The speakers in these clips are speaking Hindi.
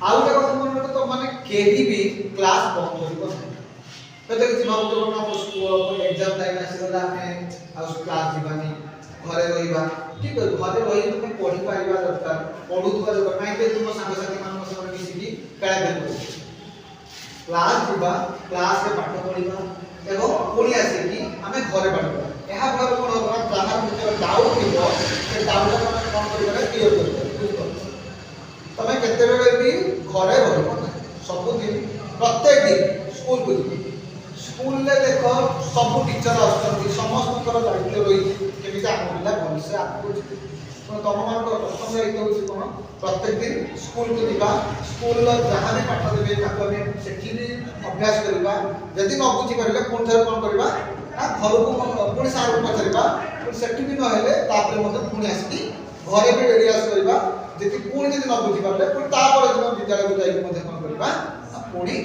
आउ गोटे कथा मन रख तो माने केही भी क्लास बंद करिवो नहीं तो किछि भाबतो ना स्कूल एग्जाम टाइम आसीगला हमें आ क्लास जीवानी घरे रहिबा ठीक है घरे रहि तुम पढ़ी पारिबा दरकार पढुतबा दरकार नाही ते तुम संग साथी मान संग मिसिकी खेला खेल क्लास जीवा क्लास रे पाठ पढिबा एवं पुणी आसिकी हमें घरे पढिबा एहा फल कोन होबा जहार भीतर डाउट थिबो से डाउट कोन करिबा क्लियर करिबा तमे केते बेले भी घरे रहिबो ना सब दिन प्रत्येक दिन स्कूल को स्कूल ले देखो सब टीचर आछथि समस्त दायित्व रही केमिति आम पिला भलसे आगु तुम मान प्रथम दायित्व होछि कोन प्रत्येक दिन स्कूल को दिबा स्कूल जहाँ भी पाठ देबे ताको हम सेठी भी अभ्यास करबा यदि न बुझी परले कोन थर कोन करबा ना घर को पुणी सार को पचरबा सेठी भी न हेले तापर मते पुणी आसी घरे भी रियाज करबा जेति पुणी जदि न बुझी परले पुणी तापर दिन विद्यालय को जाई मते कोन करबा पुणी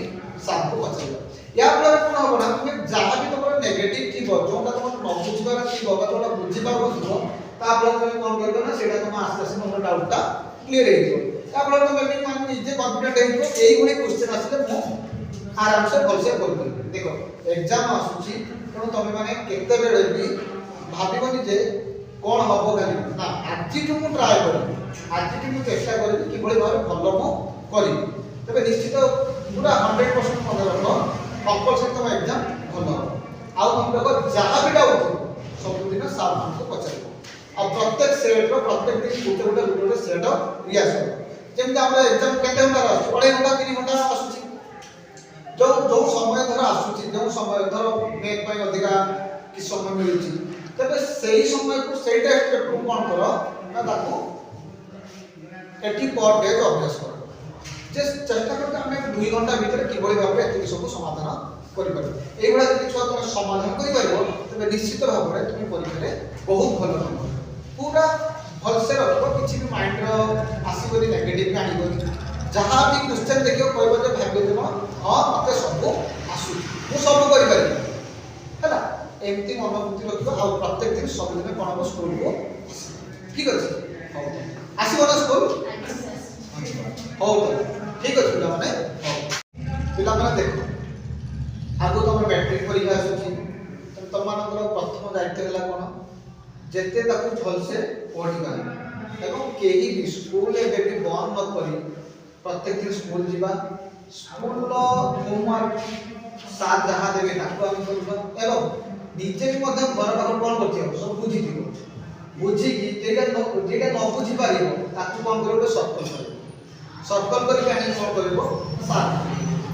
सार को पचरबा या फल कोन हो ना तुम जहाँ भी तुम नेगेटिव थी जोटा तुम न बुझीबार थी जोटा बुझीबार थी तापर तुम कोन करबो ना सेटा तुम आस्ते आस्ते तुम डाउटटा क्लियर हे जो तापर तुम भी मान निजे कॉन्फिडेंट हे जो एई गुडी क्वेश्चन आसीले मु आराम से भलसे कर देखो एग्जाम आसुची तो तुम माने केते बेले भी भाबिबनी जे कोन हबो खाली ना आजि टु मु ट्राई करबी आजि टु मु चेष्टा करबी कि भली भाबे भलो मु करी तबे निश्चित पूरा 100% मन रखो कंपलसरी तुम एग्जाम भलो आउ तुम लोग जहां भी डाउट सब दिन सावधान को पचारो आ प्रत्येक सेट रो प्रत्येक दिन गोटे सेट रियाज करो जेमति हमर एग्जाम केते घंटा आसु 2.5 घंटा 3 घंटा आसुची जो जो समय धर आसुची जो समय धर मेक पय अधिका कि समय मिलुची तबे सेही समय को सेटा स्टेप को कोन करो ना ताको एटी पर डे अभ्यास करो जे चेष्टा करते हमें 2 घंटा भीतर किबळी भाबे एति सब समाधान करि पारो एई बडा जदि छुआ तुम समाधान करि पारो तबे निश्चित भाबरे तुम परीक्षा रे बहुत भलो नंबर पूरा भलसे रखो किछि भी माइंड रो आसीबोनी नेगेटिव का आनिबोनी जहां भी क्वेश्चन देखियो कहबो जे भाग्य दिन हां मते सब आसु मु सब करि पारि हैला एमती मनोवृत्ति रखियो आ प्रत्येक दिन सब दिन कोन हो स्कूल को ठीक अछि आसीबो ना स्कूल हो ठीक अछि पिला माने पिला माने देखो आगो तुम मैट्रिक परीक्षा आसुची तुम मानकर प्रथम दायित्व हला कोन जेते ताकू भलसे पढिबा एवं केही भी स्कूल एबे भी बंद न करी प्रत्येक दिन स्कूल जीवा स्कूल रो होमवर्क साथ जहां देबे ताकू हम करबा एवं निजे भी मध्य घर पाखर कोन करथियो सब बुझी दियो बुझी कि जेटा न बुझी पारिबो ताकू कोन करबो सर्कल करी कानी कोन करबो साथ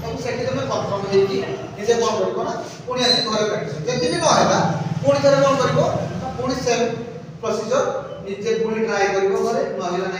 तब सेठी तमे कन्फर्म हे कि निजे कोन करबो ना पुणी आसी घरे प्रैक्टिस जति भी न हैला पुणी थरे कोन करबो पुणी सेम प्रोसीजर निजे पुणी ट्राई करबो घरे न हैला